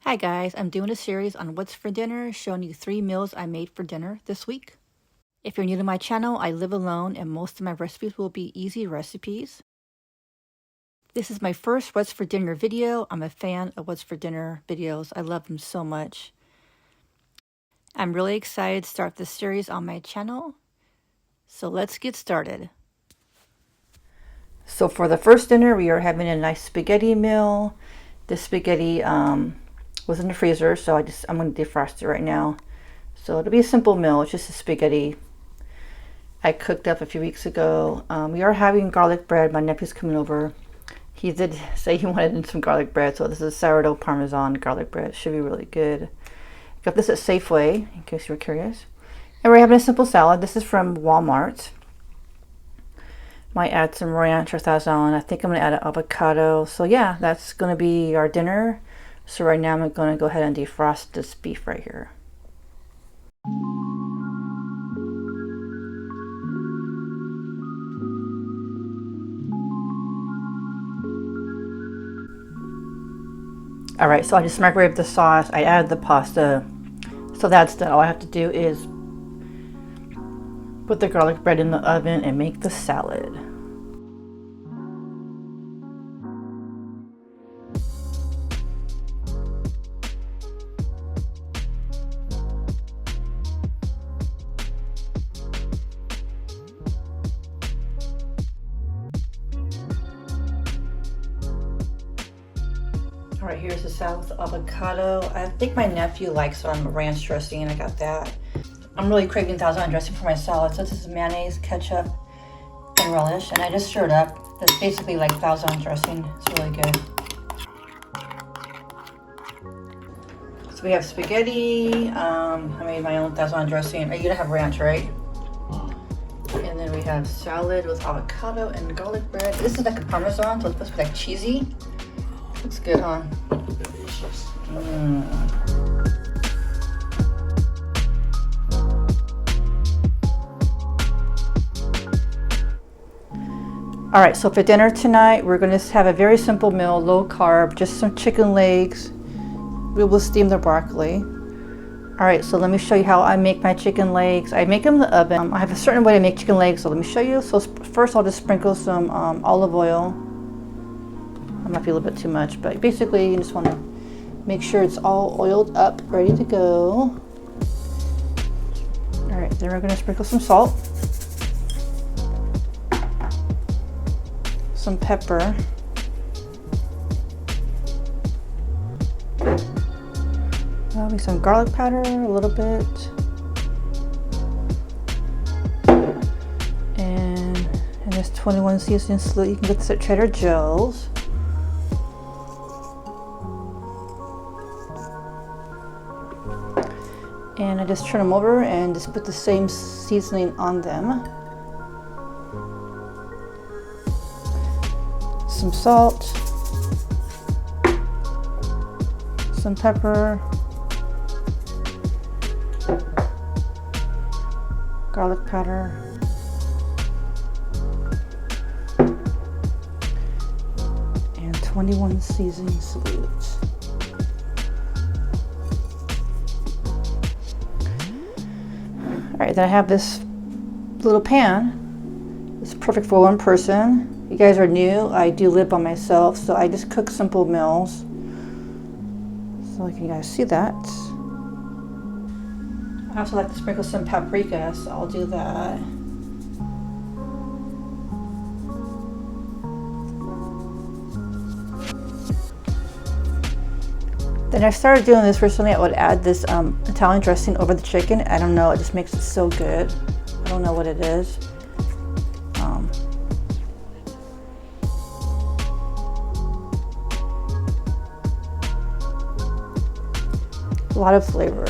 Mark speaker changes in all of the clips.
Speaker 1: Hi guys, I'm doing a series on what's for dinner, showing you 3 meals I made for dinner this week. If you're new to my channel, I live alone and most of my recipes will be easy recipes. This is my first what's for dinner video. I'm a fan of what's for dinner videos. I love them so much. I'm really excited to start this series on my channel. So let's get started. So for the first dinner, we are having a nice spaghetti meal. This spaghetti was in the freezer, so I'm going to defrost it right now. So it'll be a simple meal. It's just a spaghetti I cooked up a few weeks ago. We are having garlic bread. My nephew's coming over. He did say he wanted some garlic bread, so this is sourdough parmesan garlic bread. It should be really good. Got this at Safeway, in case you were curious. And we're having a simple salad. This is from Walmart. Might add some ranch or Sazon. I think I'm going to add an avocado. So yeah, that's going to be our dinner. So right now I'm going to go ahead and defrost this beef right here. Alright, so I just microwaved the sauce. I added the pasta. So that's done. All I have to do is put the garlic bread in the oven and make the salad. All right, here's the salad with avocado. I think my nephew likes some ranch dressing, and I got that. I'm really craving Sazon dressing for my salad. So this is mayonnaise, ketchup, and relish, and I just stirred up. That's basically like Sazon dressing. It's really good. So we have spaghetti. I made my own Sazon dressing. You're gonna have ranch, right? And then we have salad with avocado and garlic bread. This is like a parmesan, so it's supposed to be like cheesy. Looks good, huh?
Speaker 2: Delicious.
Speaker 1: All right, so for dinner tonight, we're going to have a very simple meal, low carb, just some chicken legs. We will steam the broccoli. All right, so let me show you how I make my chicken legs. I make them in the oven. I have a certain way to make chicken legs, so let me show you. So first I'll just sprinkle some olive oil. That might be a little bit too much, but basically you just want to make sure it's all oiled up, ready to go. All right, then we're going to sprinkle some salt, some pepper, maybe some garlic powder, a little bit, and this 21 seasoning salute. You can get this at Trader Joe's. And I just turn them over and just put the same seasoning on them. Some salt, some pepper, garlic powder, and 21 seasoning salute. All right, then I have this little pan. It's perfect for one person. You guys are new. I do live by myself, so I just cook simple meals. So you guys see that. I also like to sprinkle some paprika, so I'll do that. Then I started doing this recently. I would add this Italian dressing over the chicken. I don't know, it just makes it so good. I don't know what it is. A lot of flavor.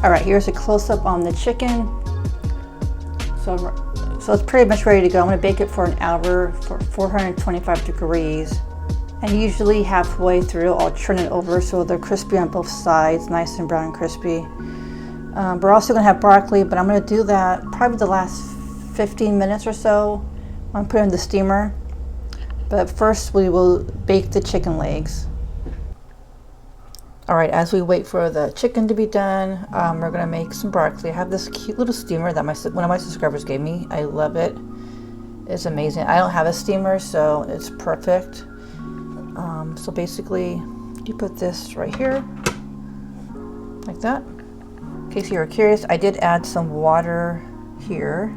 Speaker 1: All right, here's a close-up on the chicken. So it's pretty much ready to go. I'm going to bake it for an hour for 425 degrees. And usually halfway through, I'll turn it over so they're crispy on both sides, nice and brown and crispy. We're also going to have broccoli, but I'm going to do that probably the last 15 minutes or so. I'm going to put it in the steamer. But first we will bake the chicken legs. All right, as we wait for the chicken to be done, we're gonna make some broccoli. I have this cute little steamer that one of my subscribers gave me. I love it. It's amazing. I don't have a steamer, so it's perfect. So basically, you put this right here, like that. In case you were curious, I did add some water here.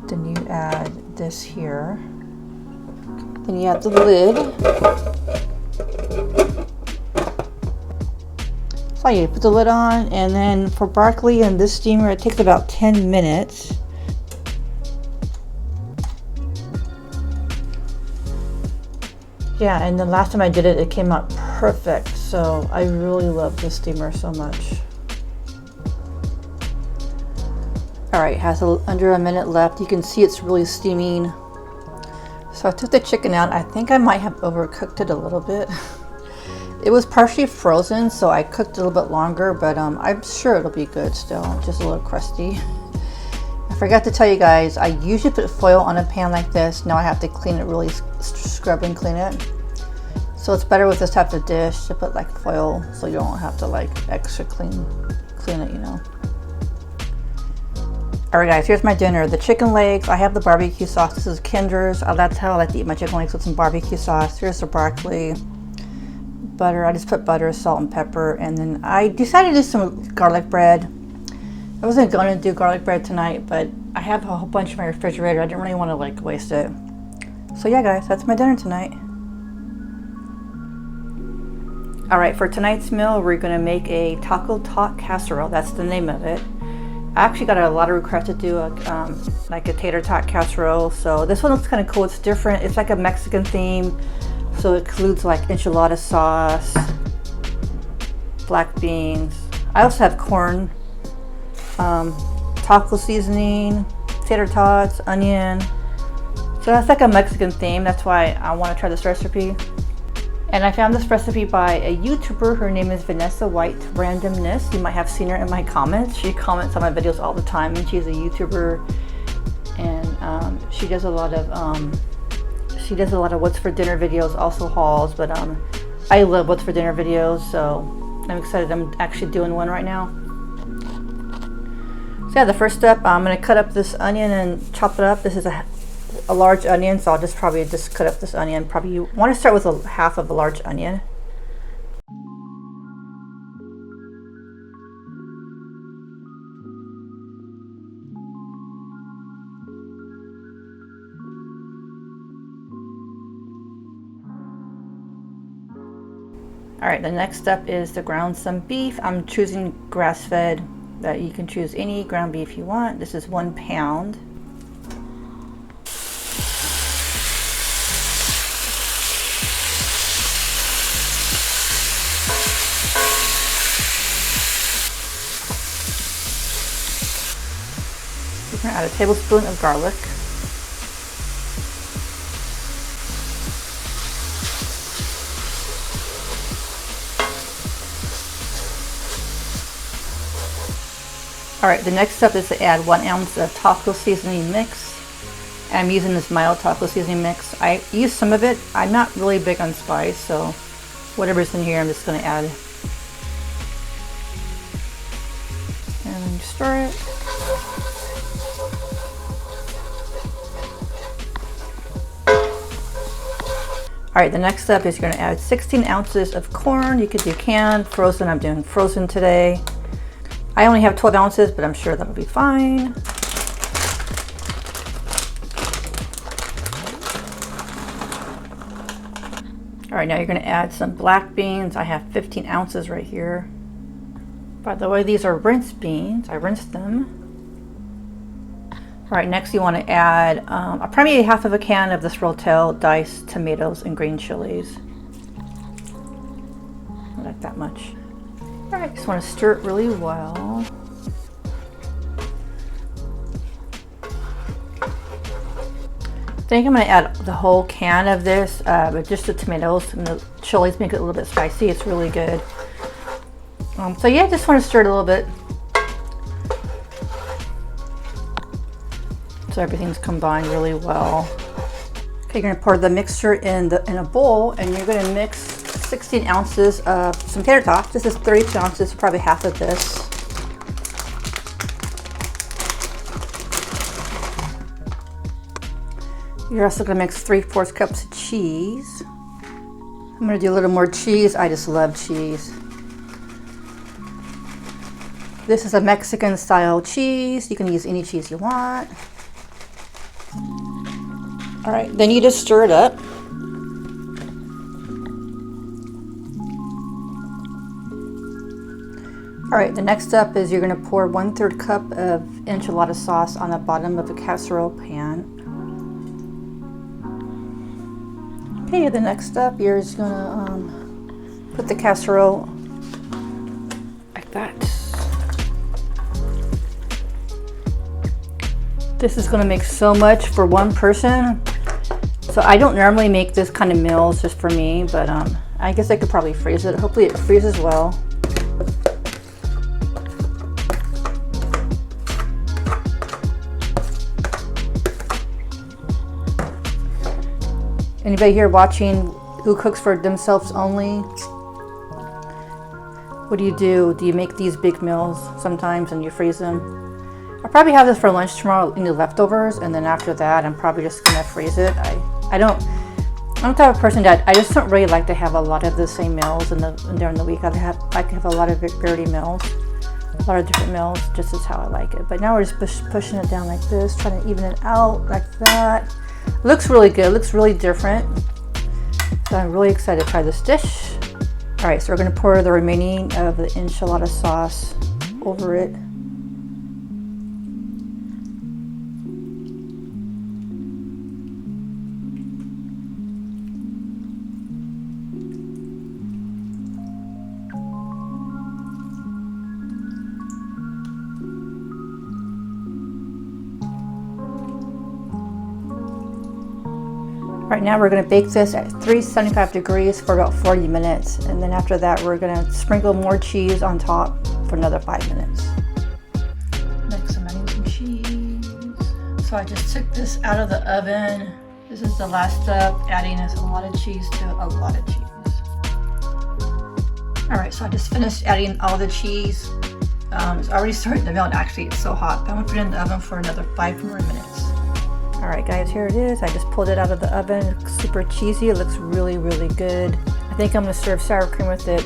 Speaker 1: Then you add this here. Then you add the lid. So you put the lid on, and then for broccoli in this steamer, it takes about 10 minutes. Yeah, and the last time I did it, it came out perfect. So I really love this steamer so much. All right, has under a minute left. You can see it's really steaming. So I took the chicken out. I think I might have overcooked it a little bit. It was partially frozen, so I cooked it a little bit longer, but I'm sure it'll be good still, just a little crusty. I forgot to tell you guys, I usually put foil on a pan like this. Now I have to clean it, really scrub and clean it. So it's better with this type of dish to put like foil, so you don't have to like extra clean it, you know. All right guys, here's my dinner. The chicken legs, I have the barbecue sauce. This is Kinder's. That's how I like to eat my chicken legs, with some barbecue sauce. Here's the broccoli. Butter, I just put butter, salt, and pepper, and then I decided to do some garlic bread. I wasn't going to do garlic bread tonight, but I have a whole bunch in my refrigerator. I didn't really want to like waste it. So yeah guys, that's my dinner tonight. All right, for tonight's meal, we're gonna make a taco tot casserole. That's the name of it. I actually got a lot of requests to do like a tater tot casserole. So this one looks kind of cool. It's different. It's like a Mexican theme. So it includes like enchilada sauce, black beans. I also have corn, taco seasoning, tater tots, onion. So that's like a Mexican theme. That's why I want to try this recipe. And I found this recipe by a YouTuber. Her name is Vanessa White Randomness. You might have seen her in my comments. She comments on my videos all the time, and she's a YouTuber. And she does a lot of what's for dinner videos, also hauls, but I love what's for dinner videos, so I'm excited. I'm actually doing one right now. So yeah, the first step, I'm going to cut up this onion and chop it up. This is a large onion, so I'll probably just cut up this onion. Probably you want to start with a half of a large onion. All right, the next step is to ground some beef. I'm choosing grass-fed. That you can choose any ground beef you want. This is 1 pound. We're gonna add a tablespoon of garlic. All right, the next step is to add 1 ounce of taco seasoning mix. I'm using this mild taco seasoning mix. I use some of it. I'm not really big on spice, so whatever's in here, I'm just gonna add. And then stir it. All right, the next step is you're gonna add 16 ounces of corn. You could do canned, frozen. I'm doing frozen today. I only have 12 ounces, but I'm sure that'll be fine. All right, now you're gonna add some black beans. I have 15 ounces right here. By the way, these are rinsed beans. I rinsed them. All right, next you wanna add probably half of a can of this Rotel diced tomatoes and green chilies. I like that much. All right, just want to stir it really well. I think I'm going to add the whole can of this, but just the tomatoes and the chilies make it a little bit spicy. It's really good. So yeah, just want to stir it a little bit so everything's combined really well. You're going to pour the mixture in a bowl, and you're going to mix 16 ounces of some tater tots. This is 32 ounces, probably half of this. You're also going to mix 3/4 cups of cheese. I'm going to do a little more cheese. I just love cheese. This is a Mexican style cheese. You can use any cheese you want. All right, then you just stir it up. All right, the next step is you're going to pour 1/3 cup of enchilada sauce on the bottom of a casserole pan. Okay, the next step, you're just going to put the casserole like that. This is going to make so much for one person. So I don't normally make this kind of meals just for me, but I guess I could probably freeze it. Hopefully it freezes well. Anybody here watching who cooks for themselves only? What do? Do you make these big meals sometimes and you freeze them? I'll probably have this for lunch tomorrow, any leftovers, and then after that I'm probably just gonna freeze it. I'm the type of person that I just don't really like to have a lot of the same meals during the week. I like to have a lot of variety meals, a lot of different meals, just as how I like it. But now we're just pushing it down like this, trying to even it out like that. It looks really good, it looks really different. So I'm really excited to try this dish. All right, so we're gonna pour the remaining of the enchilada sauce over it. Right now we're going to bake this at 375 degrees for about 40 minutes, and then after that we're going to sprinkle more cheese on top for another 5 minutes. Next I'm adding some cheese. So I just took this out of the oven. This is the last step, adding a lot of cheese to a lot of cheese. Alright, so I just finished adding all the cheese. It's already starting to melt. Actually, it's so hot, but I'm going to put it in the oven for another 5 more minutes. Alright guys, here it is. I just pulled it out of the oven. It looks super cheesy. It looks really, really good. I think I'm going to serve sour cream with it.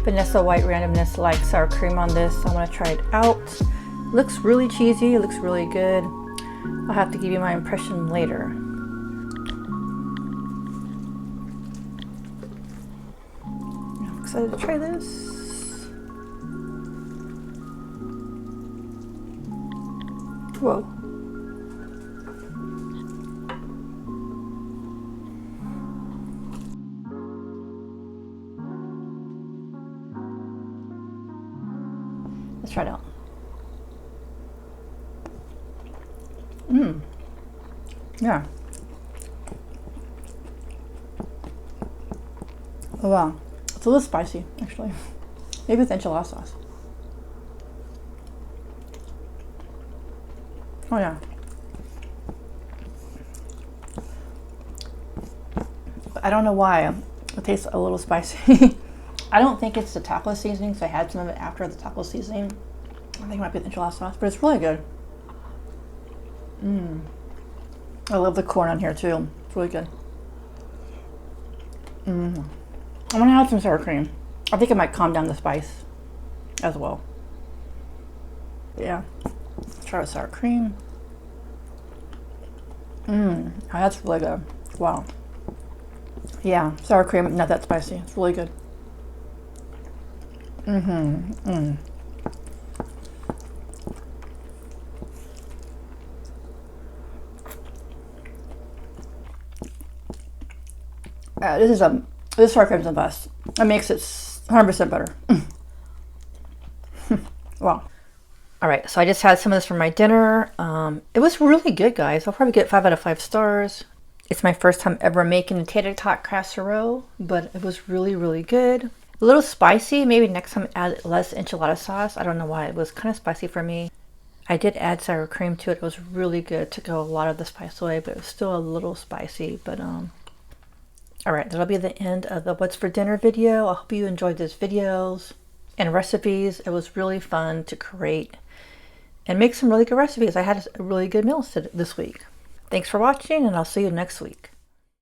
Speaker 1: Vanessa White Randomness likes sour cream on this, so I'm going to try it out. It looks really cheesy. It looks really good. I'll have to give you my impression later. I'm excited to try this. Whoa. Let's try it out. Yeah. Oh wow. It's a little spicy, actually. Maybe with enchilada sauce. Oh yeah. I don't know why. It tastes a little spicy. I don't think it's the taco seasoning, so I had some of it after the taco seasoning. I think it might be the enchilada sauce, but it's really good. I love the corn on here too. It's really good. I'm gonna add some sour cream. I think it might calm down the spice as well. Yeah. Let's try with sour cream. Oh, that's really good. Wow. Yeah, sour cream, not that spicy. It's really good. This sour cream is the best. It makes it 100% better. Wow. All right, so I just had some of this for my dinner. It was really good, guys. I'll probably get 5 out of 5 stars. It's my first time ever making a tater tot casserole, but it was really, really good. A little spicy. Maybe next time add less enchilada sauce. I don't know why. It was kind of spicy for me. I did add sour cream to it. It was really good. It took a lot of the spice away, but it was still a little spicy. But all right, that'll be the end of the What's for Dinner video. I hope you enjoyed these videos and recipes. It was really fun to create and make some really good recipes. I had a really good meal this week. Thanks for watching, and I'll see you next week.